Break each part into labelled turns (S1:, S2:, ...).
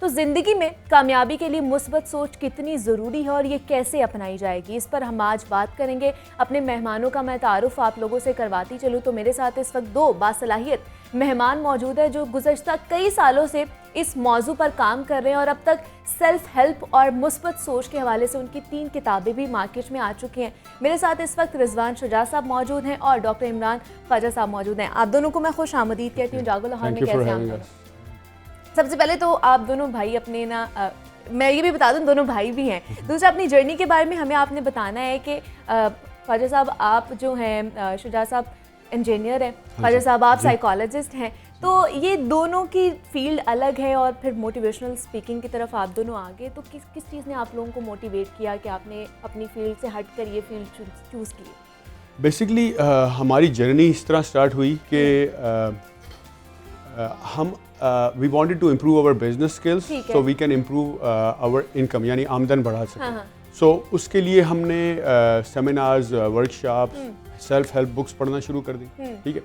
S1: तो ज़िंदगी में कामयाबी के लिए मुस्बत सोच कितनी ज़रूरी है और ये कैसे अपनाई जाएगी, इस पर हम आज बात करेंगे। अपने मेहमानों का मैं तारुफ आप लोगों से करवाती चलूँ तो मेरे साथ इस वक्त दो बासलाहियत मेहमान मौजूद है जो गुज़श्ता कई सालों से इस मौजू पर काम कर रहे हैं और अब तक सेल्फ हेल्प और मुस्बत सोच के हवाले से उनकी 3 किताबें भी मार्केट में आ चुकी हैं। मेरे साथ इस वक्त रिजवान शुजा साहब मौजूद हैं और डॉक्टर इमरान ख्वाजा साहब मौजूद हैं। आप दोनों को मैं खुश आमदीद कहती हूँ। जागो लाहौर में कैसे हैं आप? सबसे पहले तो आप दोनों भाई अपने मैं ये भी बता दूं दोनों भाई भी हैं। दूसरा अपनी जर्नी के बारे में हमें आपने बताना है कि ख्वाजा साहब आप जो हैं, शुजा साहब इंजीनियर हैं, ख्वाजा साहब आप साइकोलॉजिस्ट हैं, तो ये दोनों की फील्ड अलग है और फिर मोटिवेशनल स्पीकिंग की तरफ आप दोनों आ गए। तो किस चीज़ ने आप लोगों को मोटिवेट किया कि आपने अपनी फील्ड से हट कर ये फील्ड चूज़ की?
S2: बेसिकली हमारी जर्नी इस तरह स्टार्ट हुई कि हम we wanted to improve our business skills so we can improve our income, यानी आमदन बढ़ा सकें। सो उसके लिए हमने seminars, workshops, self help books पढ़ना शुरू कर दी। ठीक है,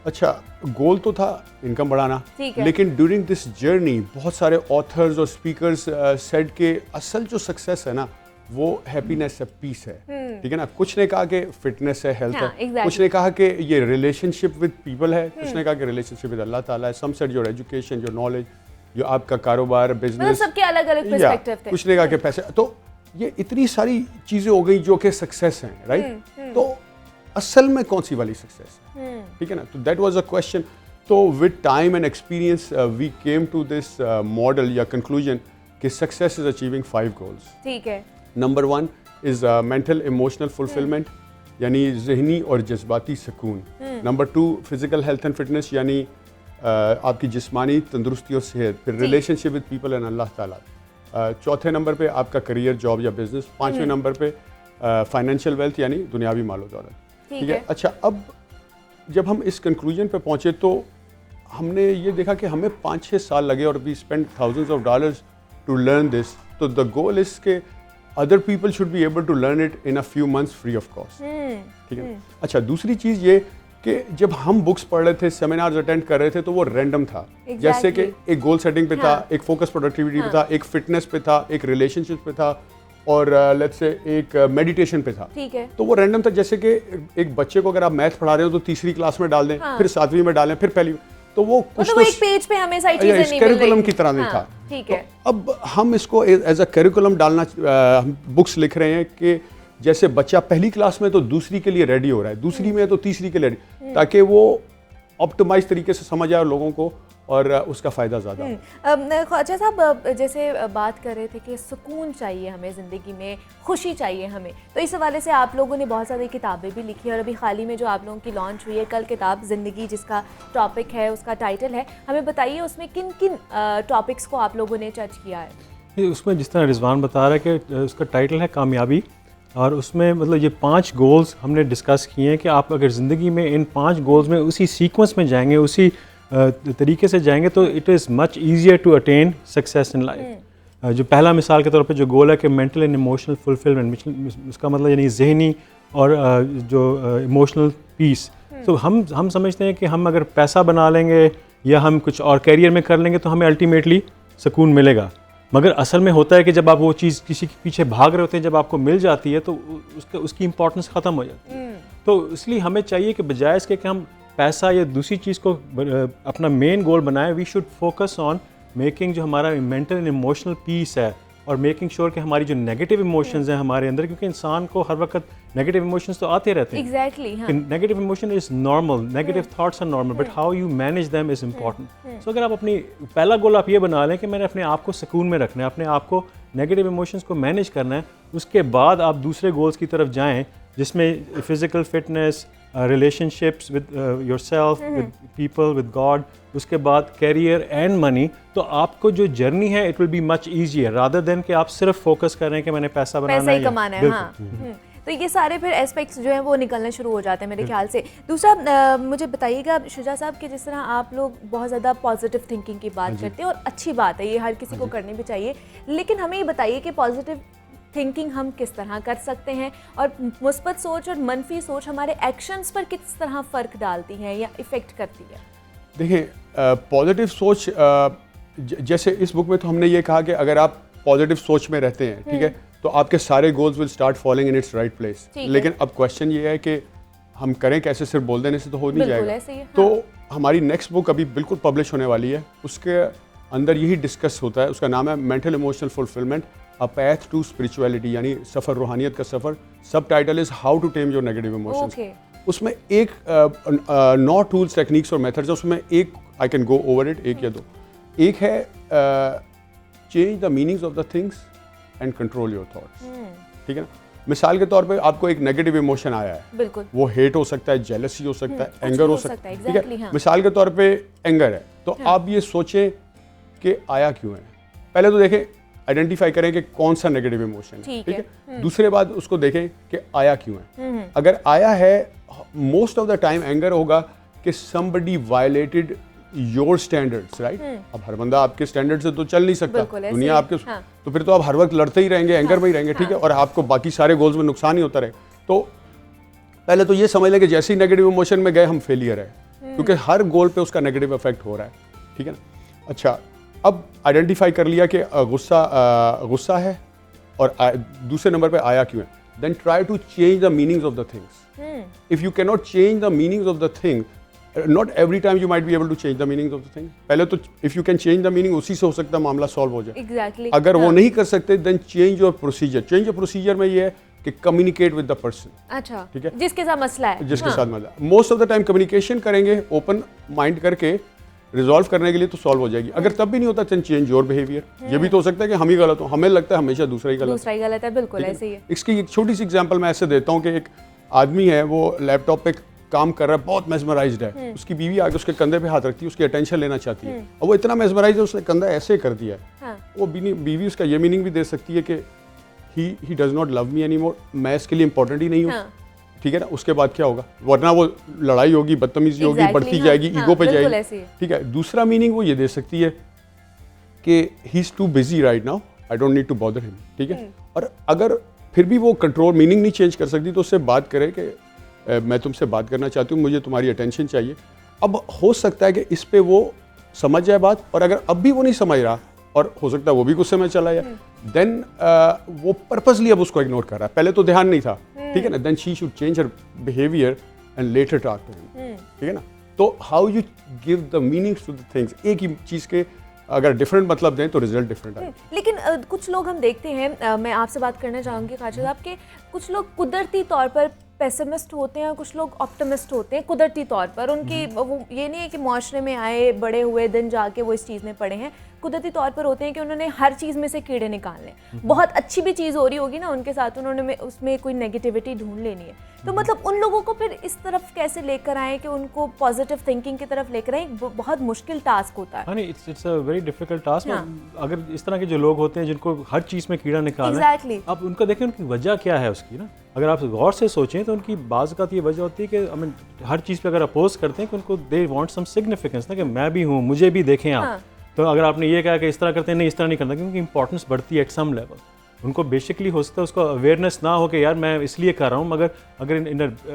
S2: अच्छा, गोल तो था इनकम बढ़ाना, लेकिन ड्यूरिंग दिस जर्नी बहुत सारे ऑथर्स और स्पीकर्स सेड के असल जो सक्सेस है ना वो हैप्पीनेस है, पीस है। ठीक है ना, कुछ ने कहा कि फिटनेस है, हेल्थ है, कुछ ने कहा कि ये रिलेशनशिप विद पीपल है, कुछ ने कहा कि रिलेशनशिप विद अल्लाह ताला है, some said your education, your knowledge, जो आपका कारोबार, बिजनेस,
S1: सबके अलग अलग पर्सपेक्टिव थे।
S2: कुछ ने कहा कि पैसे। तो ये इतनी सारी चीजें हो गई जो कि सक्सेस हैं, राइट? तो असल में कौन सी वाली सक्सेस है? ठीक है ना, तो दैट वाज अ क्वेश्चन। तो with time and experience we came to this model या कंक्लूजन कि सक्सेस इज अचीविंग 5 गोल्स।
S1: ठीक है।
S2: Number 1 is mental emotional fulfilment, यानी जहनी और जज्बाती सुकून। Number 2 physical health and fitness, यानी आपकी जिस्मानी तंदुरुस्ती और सेहत। फिर relationship with people and Allah Taala. चौथे नंबर पे आपका करियर, जॉब या बिजनेस। 5वें नंबर पे फाइनेंशियल वेल्थ, यानी दुनियावी मालो दौलत। ठीक है, अच्छा, अब जब हम इस कंक्लूजन पे पहुंचे तो हमने ये देखा कि हमें 5-6 साल लगे और we spend thousands of dollars to learn this. तो द गोल इज के other people should be able to learn it in a few months free of cost. ठीक है, अच्छा, दूसरी चीज़ ये कि जब हम बुक्स पढ़ रहे थे, सेमिनार्स अटेंड कर रहे थे, तो वो रैंडम था। जैसे कि एक गोल सेटिंग पे था, एक फोकस प्रोडक्टिविटी पे था, एक फिटनेस पे था, एक रिलेशनशिप पे था और लेट्स से एक मेडिटेशन पे था।
S1: ठीक है,
S2: तो वो रैंडम था। जैसे कि एक बच्चे को अगर आप मैथ पढ़ा रहे हो तो तीसरी क्लास में डाल दें, फिर 7वीं में डालें, फिर पहली, तो वो कुछ
S1: तो एक पेज पे हमें सारी चीजें नहीं मिल रही,
S2: करिकुलम की तरह नहीं था।
S1: ठीक है,
S2: तो अब हम इसको एज अ करिकुलम डालना, बुक्स लिख रहे हैं कि जैसे बच्चा पहली क्लास में तो दूसरी के लिए रेडी हो रहा है, दूसरी में तो तीसरी के लिए, ताकि वो ऑप्टिमाइज तरीके से समझ आए लोगों को और उसका फ़ायदा ज़्यादा हो।
S1: ख्वाजा साहब जैसे बात कर रहे थे कि सुकून चाहिए हमें ज़िंदगी में, खुशी चाहिए हमें, तो इस हवाले से आप लोगों ने बहुत सारी किताबें भी लिखी है और अभी हाल ही में जो आप लोगों की लॉन्च हुई है कल किताब ज़िंदगी, जिसका टॉपिक है, उसका टाइटल है, हमें बताइए उसमें किन किन टॉपिक्स को आप लोगों ने टच किया है?
S3: उसमें जिस तरह रिजवान बता रहा है कि उसका टाइटल है कामयाबी, और उसमें मतलब ये 5 गोल्स हमने डिस्कस किए हैं कि आप अगर ज़िंदगी में इन 5 गोल्स में उसी सीक्वेंस में जाएंगे, उसी तरीके से जाएंगे, तो it is much easier to attain success in life. जो पहला मिसाल के तौर पे जो गोल है कि मेंटल एंड इमोशनल फुलफिलमेंट, उसका मतलब यानी जहनी और जो इमोशनल पीस। तो हम समझते हैं कि हम अगर पैसा बना लेंगे या हम कुछ और कैरियर में कर लेंगे तो हमें अल्टीमेटली सुकून मिलेगा, मगर असल में होता है कि जब आप वो चीज़ किसी के पीछे भाग रहे होते हैं, जब आपको मिल जाती है तो उसकी इंपॉर्टेंस ख़त्म हो जाती है। तो इसलिए हमें चाहिए कि बजाय इसके कि हम पैसा या दूसरी चीज़ को अपना मेन गोल बनाएं, we should focus on making जो हमारा मेंटल एंड इमोशनल पीस है और मेकिंग श्योर कि हमारी जो नेगेटिव इमोशंस हैं हमारे अंदर, क्योंकि इंसान को हर वक्त नेगेटिव इमोशंस तो आते रहते हैं।
S1: एग्जैक्टली, हाँ।
S3: Negative emotion is normal, negative thoughts are normal, but how you manage them is important. So अगर आप अपनी पहला गोल आप ये बना लें कि मैंने अपने आप को सुकून में रखना है, अपने आप को नेगेटिव इमोशंस को मैनेज करना है, उसके बाद आप दूसरे गोल्स की तरफ जाएँ जिसमें physical fitness, relationships with yourself, with people, with God, उसके बाद कैरियर एंड मनी, तो आपको जो जर्नी है it will be much easier rather than कि आप सिर्फ फोकस कर रहे हैं कि मैंने पैसा बनाना है,
S1: पैसा ही कमाना है। हाँ, तो ये सारे फिर एस्पेक्ट्स जो हैं वो निकलने शुरू हो जाते हैं मेरे ख्याल से। दूसरा मुझे बताइएगा शुजा साहब कि जिस तरह आप लोग बहुत ज़्यादा पॉजिटिव थिंकिंग की बात करते हैं और अच्छी बात है, ये हर किसी को करनी भी चाहिए, लेकिन हमें ये बताइए कि पॉजिटिव थिंकिंग हम किस तरह कर सकते हैं और मुस्बत सोच और मनफी सोच हमारे एक्शंस पर किस तरह फ़र्क डालती है या इफ़ेक्ट करती है?
S2: देखिए, पॉजिटिव सोच जैसे इस बुक में तो हमने ये कहा कि अगर आप पॉजिटिव सोच में रहते हैं, ठीक है, तो आपके सारे goals will start following in its right place. लेकिन अब क्वेश्चन ये है कि हम करें कैसे, सिर्फ बोल देने से तो हो नहीं जाएगा। तो हमारी नेक्स्ट बुक अभी बिल्कुल पब्लिश होने वाली है, उसके अंदर यही डिस्कस होता है। उसका नाम है mental emotional fulfilment, a path to spirituality, यानी सफ़र, रूहानियत का सफ़र। Subtitle is how to tame your negative emotions. उसमें एक 9 टूल्स, टेक्निक्स और मेथड्स है, उसमें एक I can go over it, एक या दो। एक है change the meanings of the things and control your thoughts, ठीक है ना। मिसाल के तौर पे आपको एक नेगेटिव इमोशन आया है, बिल्कुल, वो हेट हो सकता है, जेलसी हो सकता है, एंगर हो सकता है, ठीक है। मिसाल के तौर पे एंगर है, तो आप ये सोचें कि आया क्यों है। पहले तो देखें, आइडेंटिफाई करें कि कौन सा नेगेटिव इमोशन है, ठीक है। दूसरे बाद उसको देखें कि आया क्यों है। अगर आया है, most of the time anger होगा कि somebody violated your standards, right? अब हर बंदा आपके स्टैंडर्ड से तो चल नहीं सकता, दुनिया आपके, तो फिर तो आप हर वक्त लड़ते ही रहेंगे, एंगर में ही रहेंगे, ठीक है, और आपको बाकी सारे गोल्स में नुकसान ही होता रहे। तो पहले तो ये समझ लें कि जैसे ही नेगेटिव इमोशन में गए हम फेलियर है, क्योंकि हर गोल पे उसका नेगेटिव इफेक्ट हो रहा है, ठीक है ना। अच्छा, अब आइडेंटिफाई कर लिया कि गुस्सा है और दूसरे नंबर पे आया क्यों है, then try to change the meanings of the things. If you can not change the meanings of the thing, not every time you might be able to change the meanings of the thing. पहले तो if you can change the meaning, उसी से हो सकता है मामला solve हो जाए।
S1: Exactly.
S2: अगर वो नहीं कर सकते, then change your procedure. Change your procedure में ये है कि कम्युनिकेट विद द पर्सन,
S1: अच्छा,
S2: ठीक है,
S1: जिसके साथ मसला है,
S2: जिसके साथ मसला। Most of the time communication करेंगे ओपन माइंड करके, रिजॉल्व करने के लिए, तो सॉल्व हो जाएगी। अगर तब भी नहीं होता, देन चेंज योर बिहेवियर। ये भी तो हो सकता है कि हम ही गलत हो, हमें लगता है हमेशा दूसरा ही गलत
S1: है, बिल्कुल ऐसे ही है।
S2: इसकी एक छोटी सी एग्जांपल मैं ऐसे देता हूँ कि एक आदमी है, वो लैपटॉप पे काम कर रहा है, बहुत मेस्मराइज्ड है, उसकी बीवी आगे उसके कंधे पे हाथ रखती है, उसकी अटेंशन लेना चाहती है, और वो इतना मेस्मराइज्ड है, उसने कंधा ऐसे कर दिया है। वो बीवी उसका ये मीनिंग भी दे सकती है कि he does not love me anymore, मैं इसके लिए इंपॉर्टेंट ही नहीं हूँ, ठीक है ना। उसके बाद क्या होगा, वरना वो लड़ाई होगी, बदतमीजी होगी, बढ़ती जाएगी, ईगो पे जाएगी, ठीक है। दूसरा मीनिंग वो ये दे सकती है कि he is too busy right now, I don't need to bother him, ठीक है। और अगर फिर भी वो कंट्रोल मीनिंग नहीं चेंज कर सकती, तो उससे बात करे कि मैं तुमसे बात करना चाहती हूँ, मुझे तुम्हारी अटेंशन चाहिए। अब हो सकता है कि इस पे वो समझ जाए बात, और अगर अब भी वो नहीं समझ रहा, और हो सकता है वो भी गुस्से में चला जाए, देन वो पर्पसली अब उसको इग्नोर कर रहा है, पहले तो ध्यान नहीं था, ठीक है ना। Then she should change her behaviour and later talk to him, ठीक है ना। तो how you give the meanings to the things, एक ही चीज़ के अगर डिफरेंट मतलब दें तो रिजल्ट डिफरेंट आए।
S1: लेकिन कुछ लोग हम देखते हैं, मैं आपसे बात करना चाहूँगी खाजा साहब, कि कुछ लोग कुदरती तौर पर पेसिमिस्ट होते हैं, कुछ लोग ऑप्टिमिस्ट होते हैं कुदरती तौर पर। उनकी वो ये नहीं है कि मुआशरे में आए, बड़े हुए दिन जाके वो इस चीज़ में पड़े हैं, कुदरती तौर पर होते हैं कि उन्होंने हर चीज़ में से कीड़े निकालने, बहुत अच्छी भी चीज़ हो रही होगी ना उनके साथ, उन्होंने उसमें कोई नेगेटिविटी ढूंढ लेनी है। तो मतलब उन लोगों को फिर इस तरफ कैसे लेकर आए कि उनको पॉजिटिव थिंकिंग की तरफ लेकर आए, बहुत मुश्किल टास्क होता है।
S3: नहीं, it's a very difficult task. अगर इस तरह के जो लोग होते हैं जिनको हर चीज़ में कीड़ा निकालना है, आप उनका देखें उनकी वजह क्या है उसकी ना। अगर आप गौर से सोचें तो उनकी बाज़ का ये वजह होती है कि आई मीन हर चीज़ पे अगर अपोज करते हैं कि उनको दे वांट सम सिग्निफिकेंस ना, कि मैं भी हूँ, मुझे भी देखें आप। तो अगर आपने ये कहा कि इस तरह करते हैं, नहीं इस तरह नहीं करना, क्योंकि इंपॉर्टेंस बढ़ती है एट सम लेवल। उनको बेसिकली हो सकता है उसको अवेयरनेस ना हो कि यार मैं इसलिए कर रहा हूँ, मगर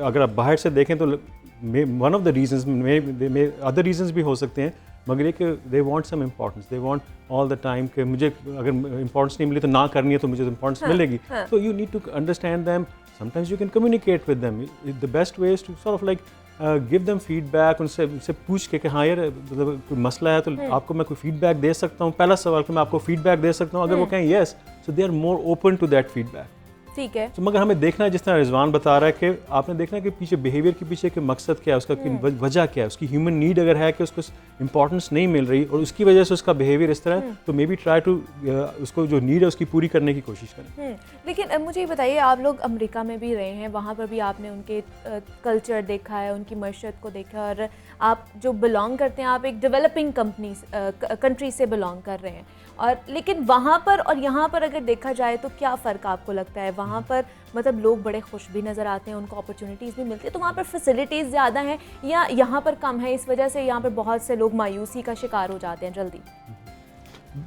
S3: अगर आप बाहर से देखें तो वन ऑफ द रीजंस में अदर रीजंस भी हो सकते हैं, मगर एक they want some importance, they want all the time कि मुझे अगर इम्पॉर्टेंस नहीं मिली तो ना करनी है, तो मुझे तो इम्पॉर्टेंस मिलेगी। तो you need to understand them, sometimes you can communicate with them. The best way is to sort of like give them feedback, उनसे पूछ के कि हाँ यार मतलब कोई मसला है तो आपको मैं कोई फीडबैक दे सकता हूँ। पहला सवाल कि मैं आपको फीडबैक दे सकता हूँ, अगर वो कहें yes, so they are more open to that feedback,
S1: ठीक है।
S3: तो मगर हमें देखना है, जिस तरह रिजवान बता रहा है कि आपने देखना है कि पीछे बिहेवियर के पीछे के मकसद क्या है, उसका वजह क्या है, उसकी ह्यूमन नीड अगर है कि उसको इंपॉर्टेंस नहीं मिल रही और उसकी वजह से उसका बिहेवियर इस तरह है, तो मे बी ट्राई टू उसको जो नीड है उसकी पूरी करने की कोशिश करें।
S1: लेकिन मुझे ये बताइए, आप लोग अमेरिका में भी रहे हैं, वहाँ पर भी आपने उनके कल्चर देखा है, उनकी मशरत को देखा, और आप जो बिलोंग करते हैं, आप एक डेवलपिंग कंट्री से बिलोंग कर रहे हैं, और लेकिन वहाँ पर और यहाँ पर अगर देखा जाए तो क्या फ़र्क आपको लगता है? वहाँ पर मतलब लोग बड़े खुश भी नज़र आते हैं, उनको अपॉर्चुनिटीज़ भी मिलती है, तो वहाँ पर फैसिलिटीज़ ज़्यादा हैं या यहाँ पर कम है, इस वजह से यहाँ पर बहुत से लोग मायूसी का शिकार हो जाते हैं जल्दी?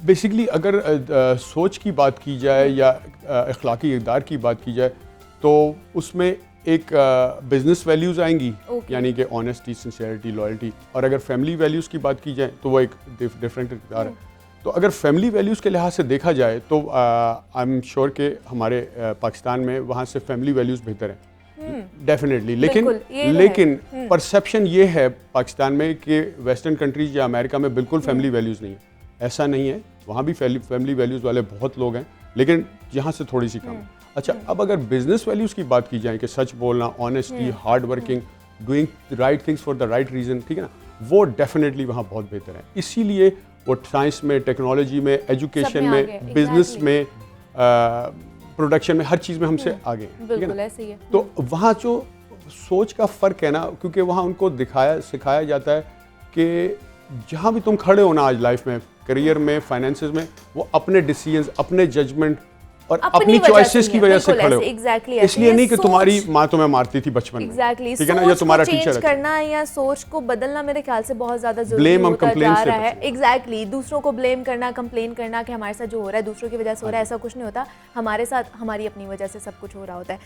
S2: बेसिकली अगर सोच की बात की जाए या अखलाकी इक़दार की बात की जाए, तो उसमें एक बिज़नेस वैल्यूज़ आएंगी, यानी कि ऑनेस्टी, सिंसियरिटी, लॉयल्टी। और अगर फैमिली वैल्यूज़ की बात की जाए तो वो एक डिफरेंट इक़दार है। तो अगर फैमिली वैल्यूज़ के लिहाज से देखा जाए तो आई एम श्योर कि हमारे पाकिस्तान में वहाँ से फैमिली वैल्यूज़ बेहतर हैं डेफिनेटली। लेकिन परसेप्शन ये है पाकिस्तान में कि वेस्टर्न कंट्रीज या अमेरिका में बिल्कुल फैमिली वैल्यूज़ नहीं है। ऐसा नहीं है, वहाँ भी फैमिली वैल्यूज़ वाले बहुत लोग हैं, लेकिन यहाँ से थोड़ी सी कम है। अच्छा, अब अगर बिजनेस वैल्यूज़ की बात की जाए कि सच बोलना, honesty, hard working, doing the right things for the right reason, ठीक है ना, वो डेफिनेटली वहाँ बहुत बेहतर है। इसीलिए वो साइंस में, टेक्नोलॉजी में, एजुकेशन में, बिजनेस में, प्रोडक्शन में, हर चीज़ में हमसे आगे हैं, ठीक है ना। तो वहाँ जो सोच का फ़र्क है ना, क्योंकि वहाँ उनको सिखाया जाता है कि जहाँ भी तुम खड़े हो ना आज लाइफ में, करियर में, फाइनेंसेस में, वो अपने डिसीजंस, अपने जजमेंट और अपनी चॉइसेस की वजह से खड़े हो। इसलिए नहीं कि तुम्हारी माँ तुम्हें मारती थी बचपन में, ठीक है ना, या तुम्हारा टीचर है।
S1: करना या सोच को बदलना मेरे ख्याल से बहुत ज्यादा जरूरी होता जा रहा है। एग्जैक्टली, दूसरों को ब्लेम करना, कंप्लेन करना कि हमारे साथ जो हो रहा है दूसरों की वजह से हो रहा है, ऐसा कुछ नहीं होता। हमारे साथ हमारी अपनी वजह से सब कुछ हो रहा होता है।